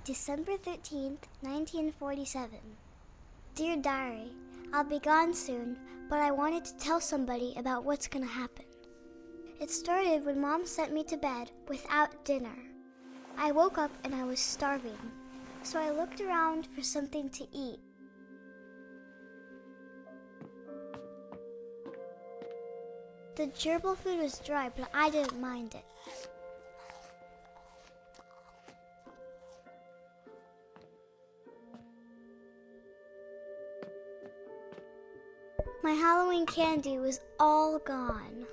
December 13th, 1947. Dear Diary, I'll be gone soon, but I wanted to tell somebody about what's gonna happen. It started when Mom sent me to bed without dinner. I woke up and I was starving, so I looked around for something to eat. The gerbil food was dry, but I didn't mind it. My Halloween candy was all gone.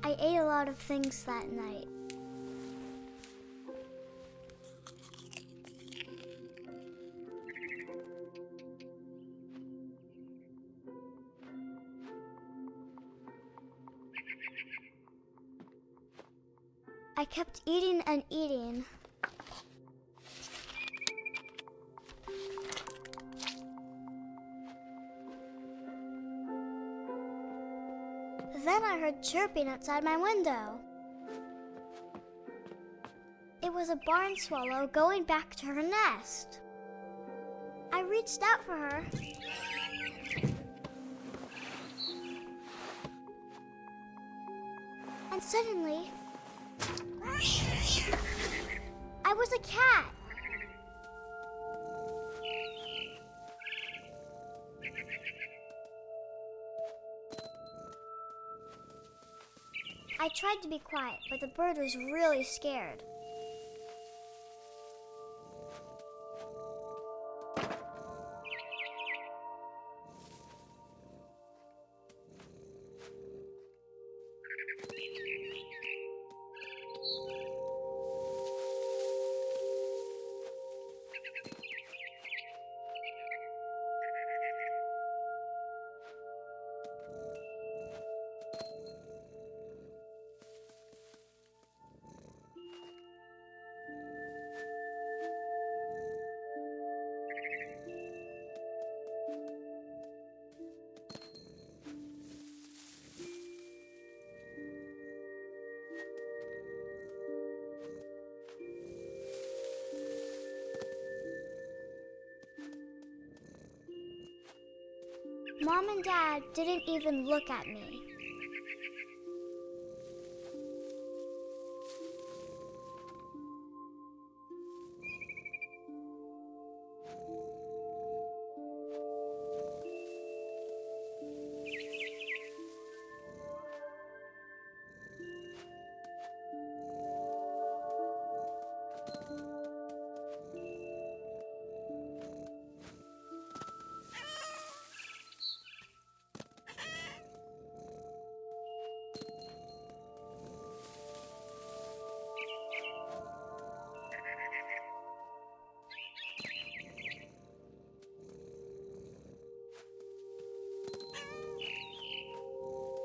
I ate a lot of things that night. I kept eating and eating. Then I heard chirping outside my window. It was a barn swallow going back to her nest. I reached out for her. And suddenly, I was a cat. I tried to be quiet, but the bird was really scared. Mom and Dad didn't even look at me.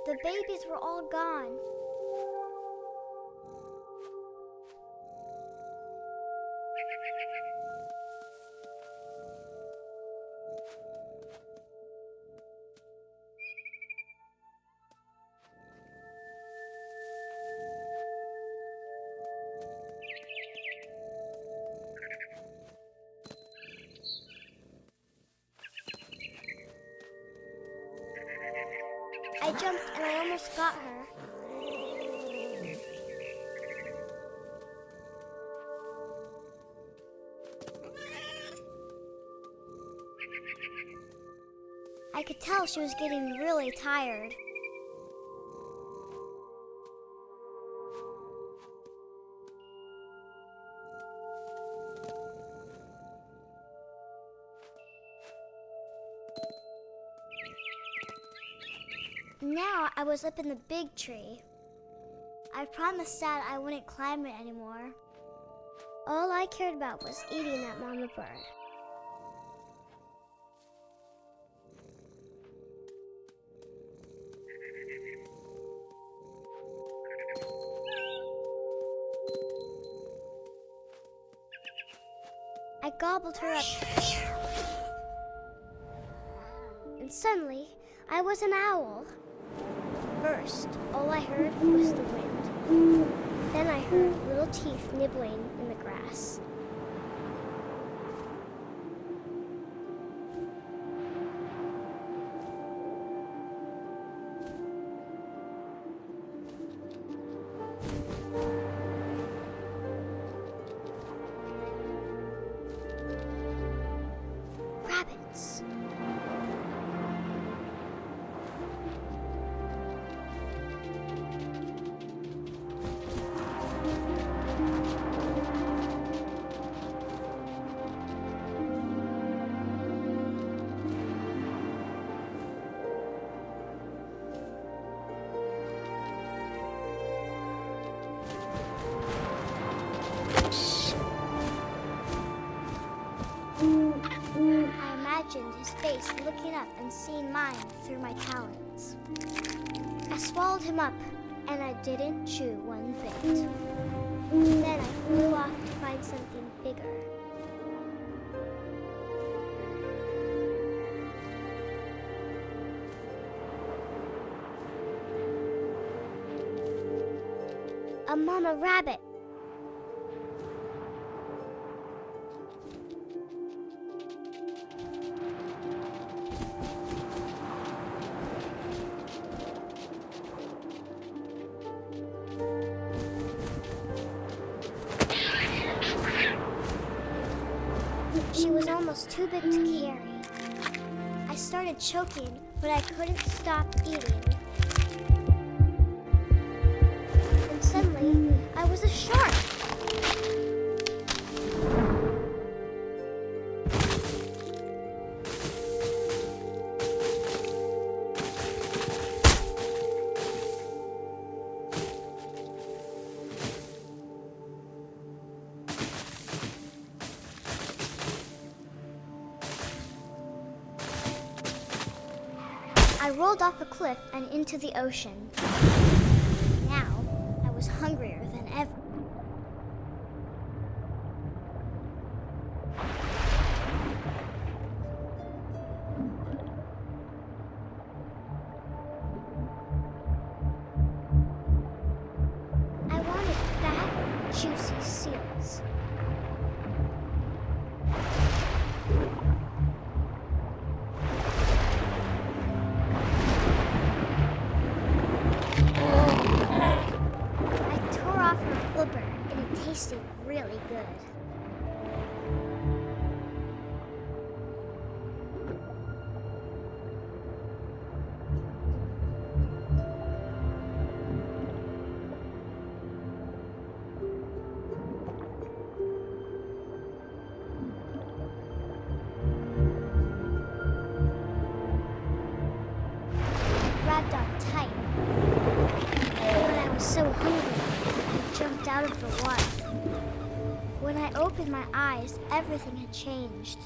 The babies were all gone. I jumped and I almost got her. I could tell she was getting really tired. Now I was up in the big tree. I promised Dad I wouldn't climb it anymore. All I cared about was eating that mama bird. I gobbled her up. And suddenly, I was an owl. First, all I heard was the wind. Then I heard little teeth nibbling in the grass. Rabbits. I imagined his face looking up and seeing mine through my talons. I swallowed him up, and I didn't chew one bit. Then I flew off to find something bigger. A mama rabbit. She was almost too big to carry. I started choking, but I couldn't stop eating. And suddenly, I was a shark. I rolled off a cliff and into the ocean. Now, I was hungrier than ever. I wanted fat, juicy seals. And it tasted really good. I grabbed on tight, but I was so hungry. Jumped out of the water. When I opened my eyes, everything had changed.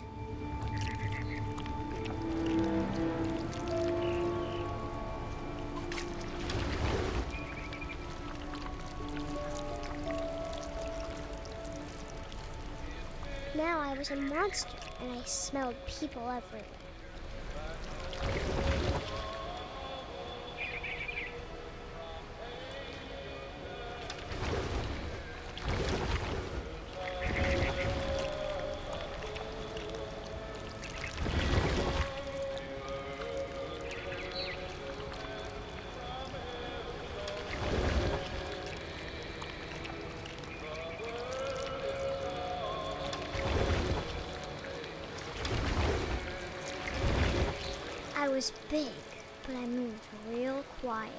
Now I was a monster, and I smelled people everywhere. I was big, but I moved real quiet.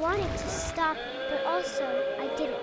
wanted to stop, but also I didn't.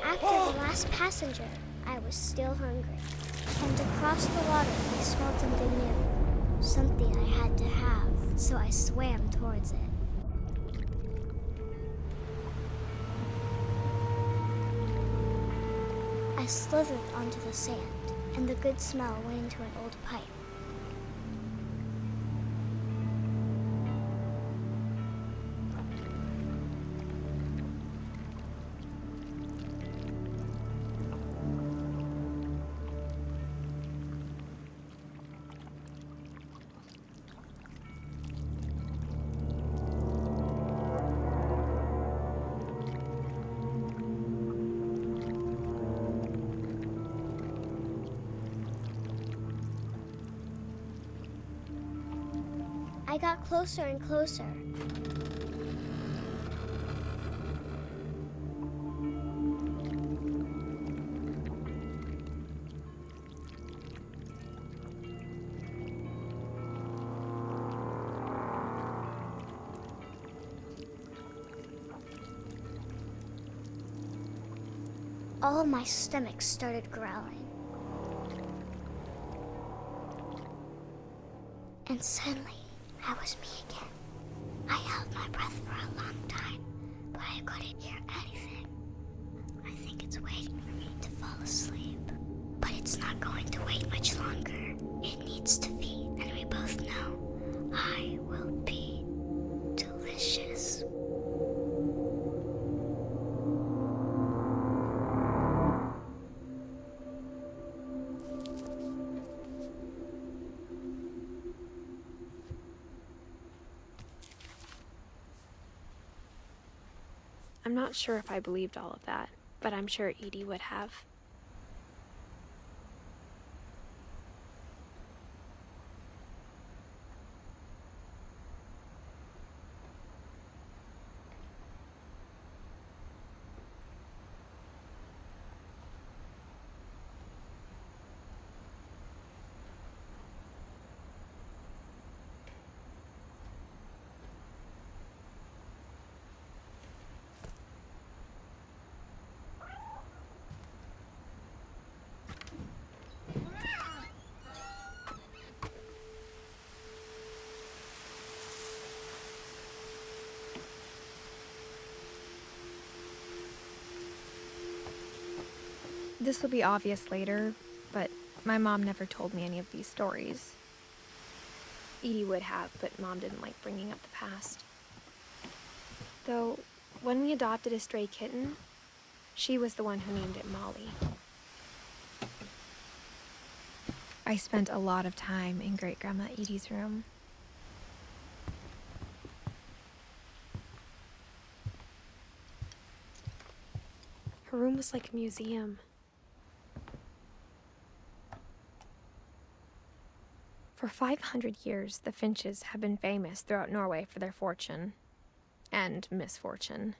After the last passenger, I was still hungry. And across the water, I smelled something new. Something I had to have, so I swam towards it. I slithered onto the sand, and the good smell went into an old pipe. I got closer and closer. All my stomach started growling. And suddenly, I was me again. I held my breath for a long time, but I couldn't hear anything. I think it's waiting for me to fall asleep. But it's not going to wait much longer. It needs to feed, and we both know I will be delicious. I'm not sure if I believed all of that, but I'm sure Edie would have. This will be obvious later, but my mom never told me any of these stories. Edie would have, but Mom didn't like bringing up the past. Though, when we adopted a stray kitten, she was the one who named it Molly. I spent a lot of time in Great-Grandma Edie's room. Her room was like a museum. For 500 years, the Finches have been famous throughout Norway for their fortune and misfortune.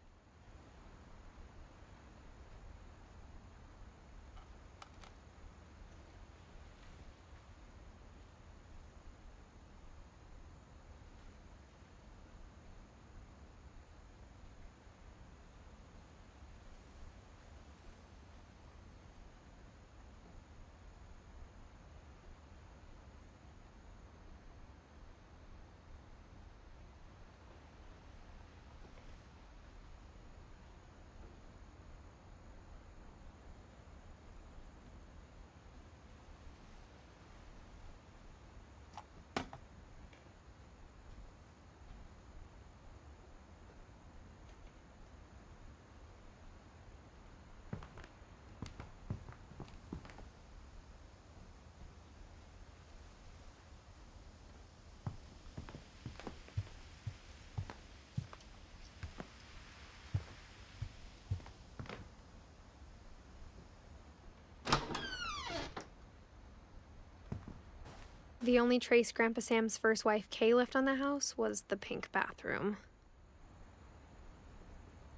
The only trace Grandpa Sam's first wife, Kay, left on the house was the pink bathroom.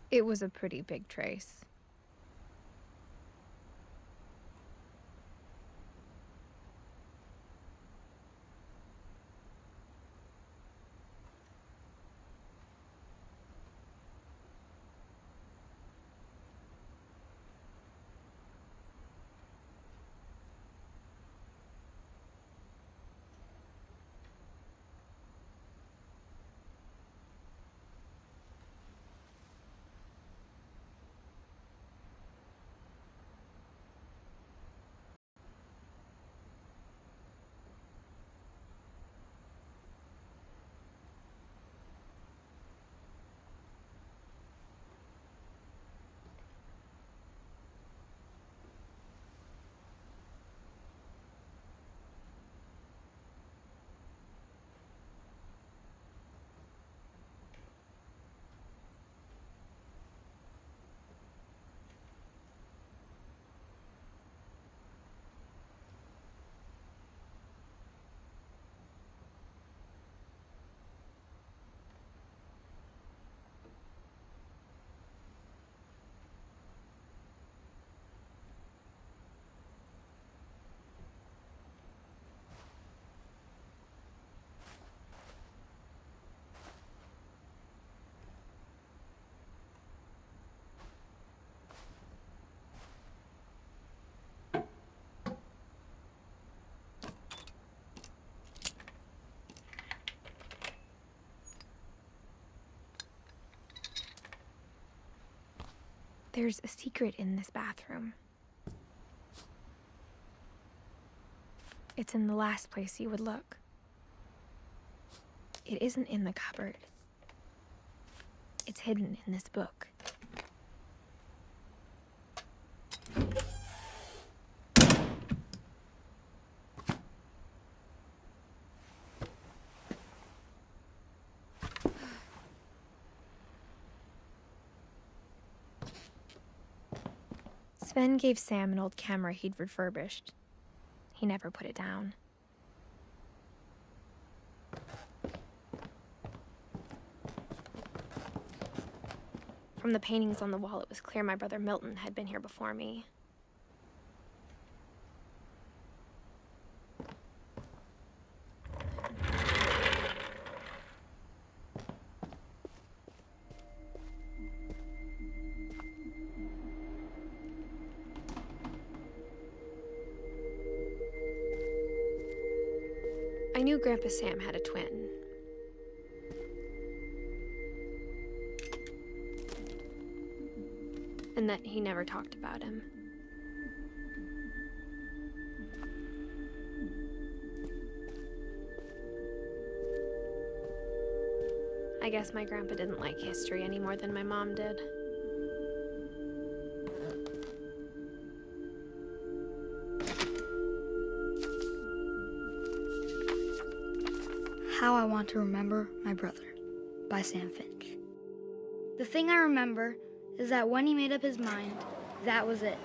It was a pretty big trace. There's a secret in this bathroom. It's in the last place you would look. It isn't in the cupboard. It's hidden in this book. Sven gave Sam an old camera he'd refurbished. He never put it down. From the paintings on the wall, it was clear my brother Milton had been here before me. I knew Grandpa Sam had a twin. And that he never talked about him. I guess my grandpa didn't like history any more than my mom did. How I Want to Remember My Brother by Sam Finch. The thing I remember is that when he made up his mind, that was it.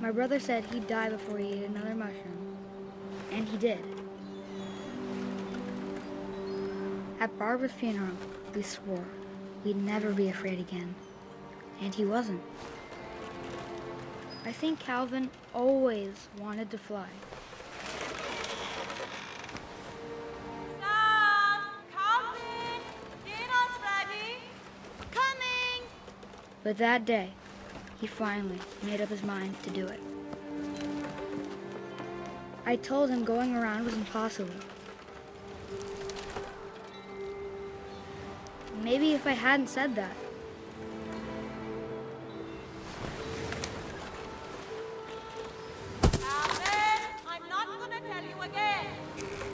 My brother said he'd die before he ate another mushroom, and he did. At Barbara's funeral, we swore we'd never be afraid again, and he wasn't. I think Calvin always wanted to fly. Sam! Calvin! Dinner's ready! Coming! But that day, he finally made up his mind to do it. I told him going around was impossible. Maybe if I hadn't said that,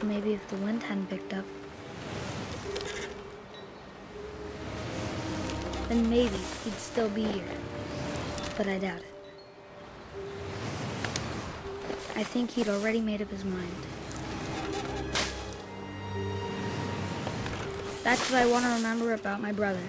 maybe if the wind hadn't picked up, then maybe he'd still be here. But I doubt it. I think he'd already made up his mind. That's what I want to remember about my brother.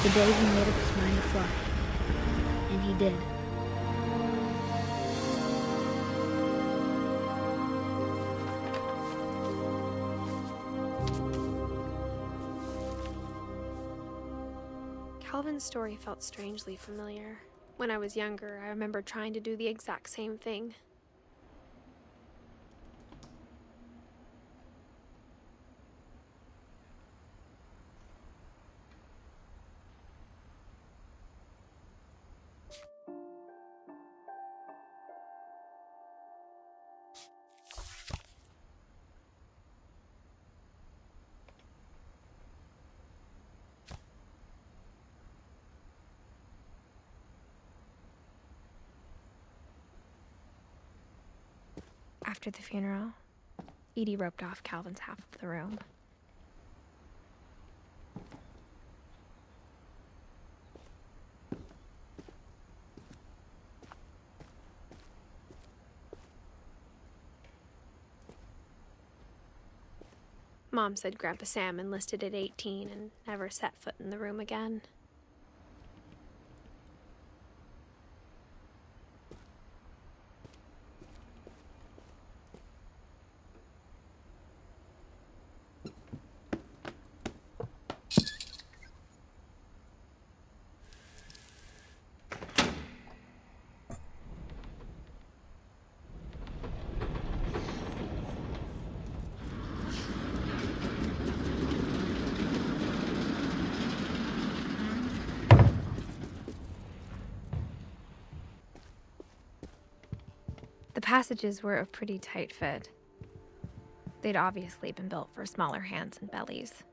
the day he made up his mind to fly. And he did. Calvin's story felt strangely familiar. When I was younger, I remember trying to do the exact same thing. After the funeral, Edie roped off Calvin's half of the room. Mom said Grandpa Sam enlisted at 18 and never set foot in the room again. The passages were a pretty tight fit. They'd obviously been built for smaller hands and bellies.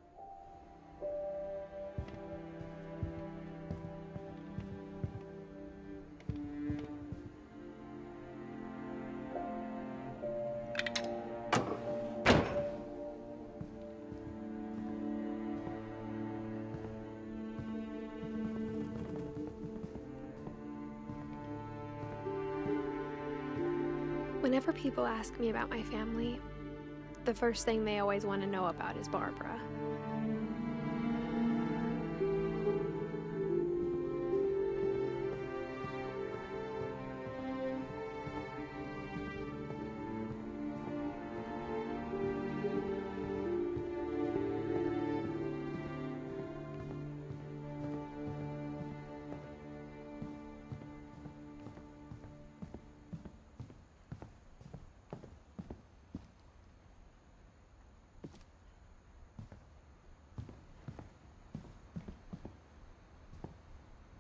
Whenever people ask me about my family, the first thing they always want to know about is Barbara.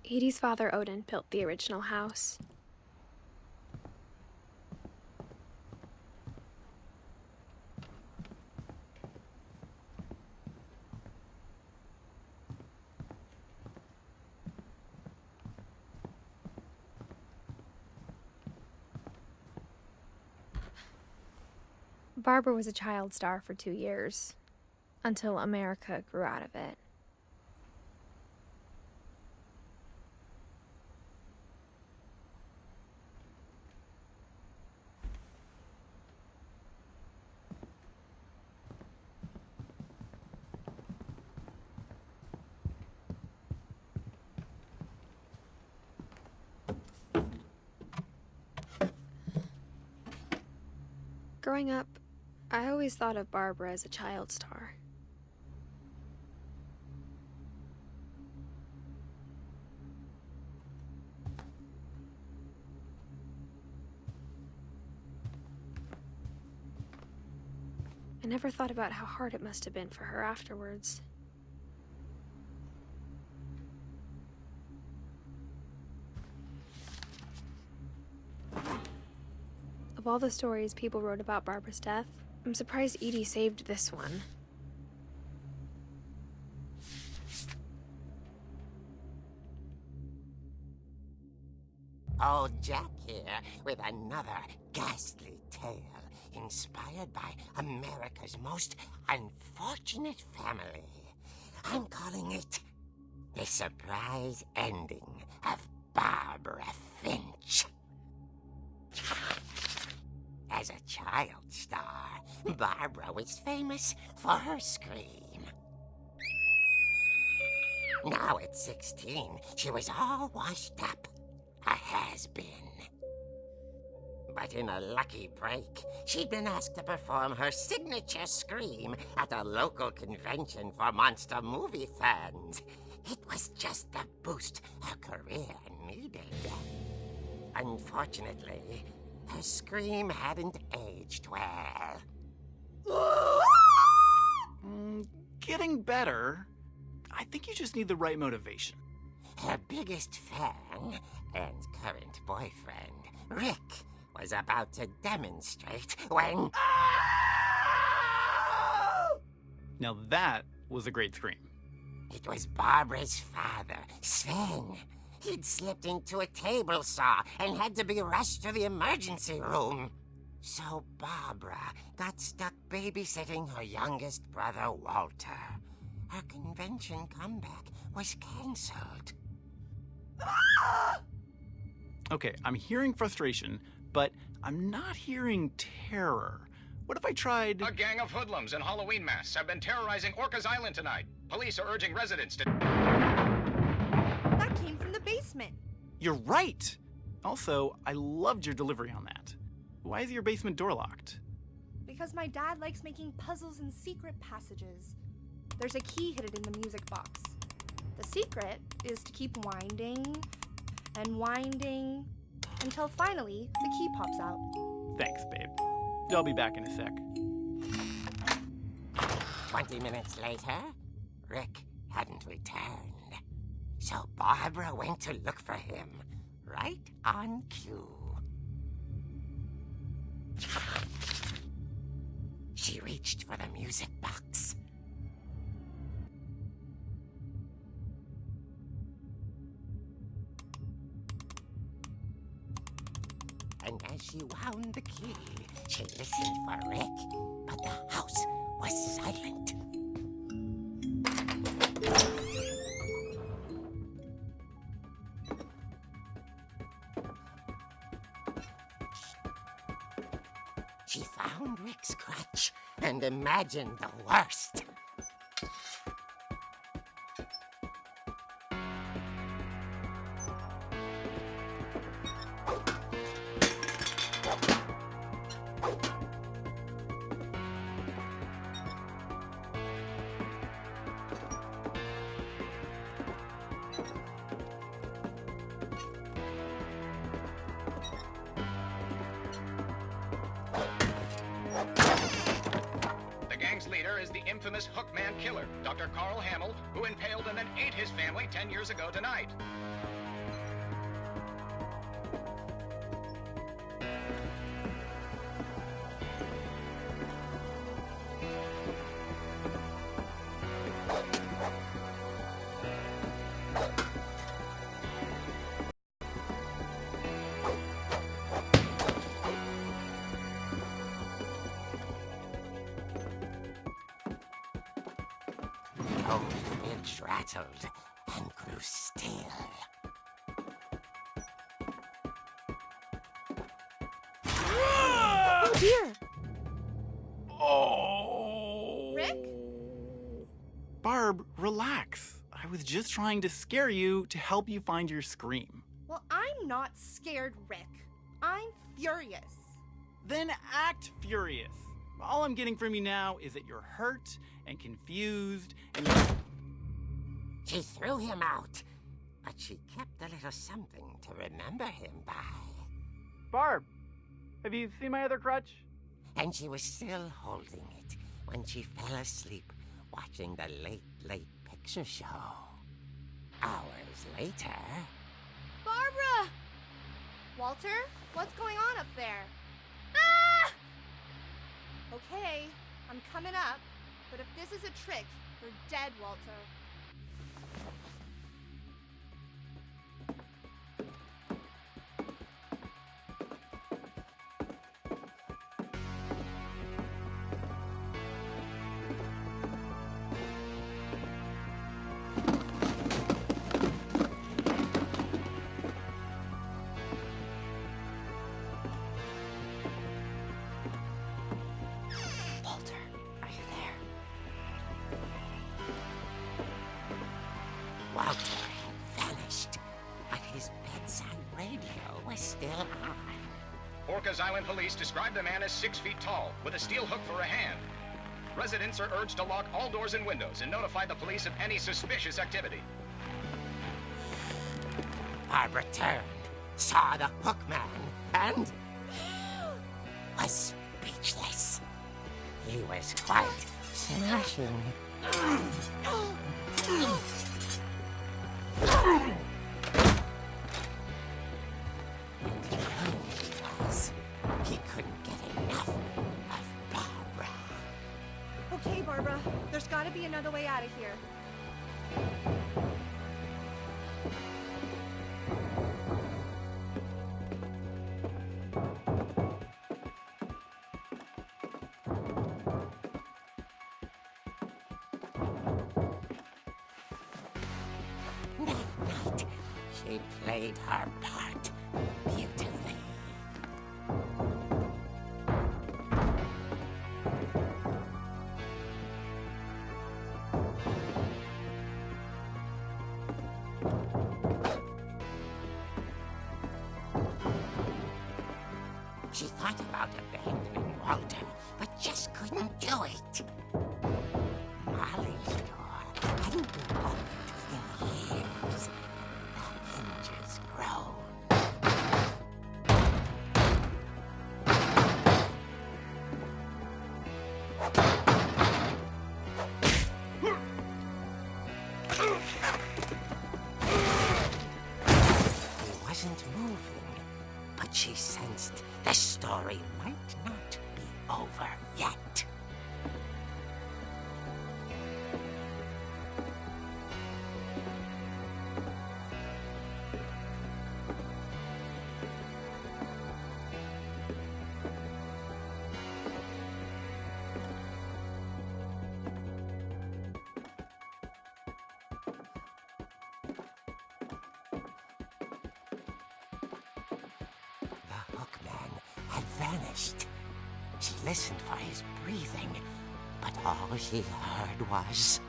Edie's father, Odin, built the original house. Barbara was a child star for 2 years, until America grew out of it. Growing up, I always thought of Barbara as a child star. I never thought about how hard it must have been for her afterwards. Of all the stories people wrote about Barbara's death, I'm surprised Edie saved this one. Old Jack here with another ghastly tale inspired by America's most unfortunate family. I'm calling it The Surprise Ending of Barbara Finch. As a child star, Barbara was famous for her scream. Now at 16, she was all washed up. A has-been. But in a lucky break, she'd been asked to perform her signature scream at a local convention for monster movie fans. It was just the boost her career needed. Unfortunately, her scream hadn't aged well. Getting better. I think you just need the right motivation. Her biggest fan and current boyfriend, Rick, was about to demonstrate when... Now that was a great scream. It was Barbara's father, Sven. He'd slipped into a table saw and had to be rushed to the emergency room. So Barbara got stuck babysitting her youngest brother, Walter. Her convention comeback was cancelled. Okay, I'm hearing frustration, but I'm not hearing terror. What if I tried... A gang of hoodlums in Halloween masks have been terrorizing Orcas Island tonight. Police are urging residents to... That came from the basement. You're right! Also, I loved your delivery on that. Why is your basement door locked? Because my dad likes making puzzles and secret passages. There's a key hidden in the music box. The secret is to keep winding and winding until finally the key pops out. Thanks, babe. I'll be back in a sec. 20 minutes later, Rick hadn't returned. So Barbara went to look for him, right on cue. She reached for the music box. And as she wound the key, she listened for Rick, but the house was silent. She found Rick's crutch and imagined the worst. The gang's leader is the infamous Hookman killer, Dr. Carl Hamill, who impaled and then ate his family 10 years ago tonight. Old Finch rattled and grew still. Oh dear! Oh! Rick? Barb, relax. I was just trying to scare you to help you find your scream. Well, I'm not scared, Rick. I'm furious. Then act furious. All I'm getting from you now is that you're hurt and confused and you're... She threw him out, but she kept a little something to remember him by. Barb, have you seen my other crutch? And she was still holding it when she fell asleep watching the late picture show. Hours later... Barbara! Walter, what's going on up there? Ah! Okay, I'm coming up, but if this is a trick, you're dead, Walter. Walter, are you there? radio was still on. Orcas Island police describe the man as 6 feet tall, with a steel hook for a hand. Residents are urged to lock all doors and windows and notify the police of any suspicious activity. Barbara turned, saw the hook man, and was speechless. He was quite smashing. He couldn't get enough of Barbara. Okay, Barbara, there's gotta be another way out of here. Night, she played her part beautifully. She thought about abandoning Walter, but just couldn't do it. Molly's door hadn't been opened in years. The hinges groaned. He wasn't moving, but she sensed the story might not be over yet. The hookman had vanished. She listened for his breathing, but all she heard was...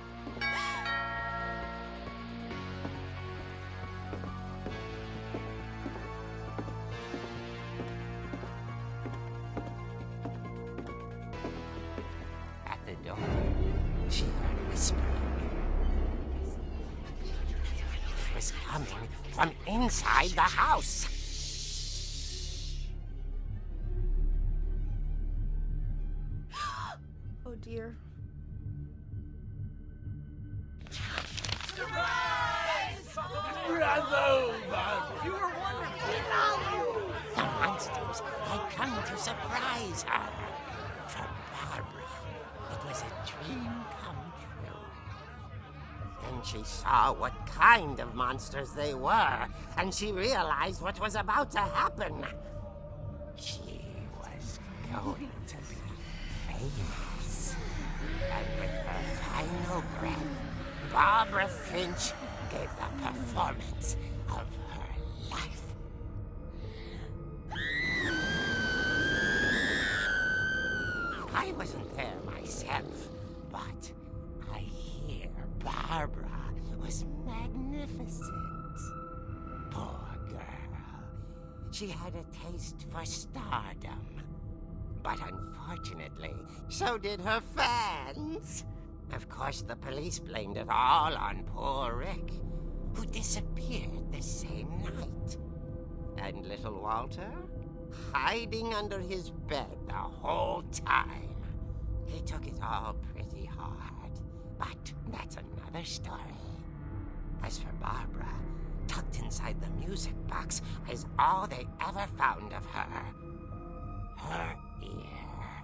At the door, she heard whispering. It was coming from inside the house. Oh dear. The monsters had come to surprise her. For Barbara, it was a dream come true. Then she saw what kind of monsters they were, and she realized what was about to happen. She was going to be famous. And with her final breath, Barbara Finch gave the performance of her life. I wasn't there myself, but I hear Barbara was magnificent. Poor girl. She had a taste for stardom. But unfortunately, so did her fans. Of course, the police blamed it all on poor Rick, who disappeared the same night. And little Walter? Hiding under his bed the whole time. He took it all pretty hard, but that's another story. As for Barbara, tucked inside the music box is all they ever found of her. Her ear.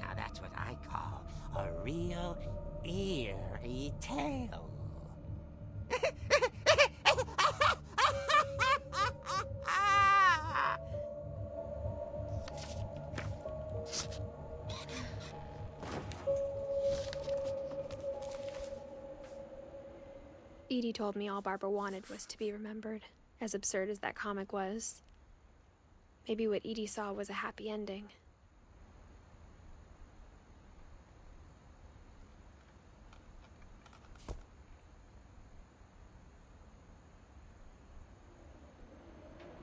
Now that's what I call a real eerie tale. Edie told me all Barbara wanted was to be remembered, as absurd as that comic was. Maybe what Edie saw was a happy ending.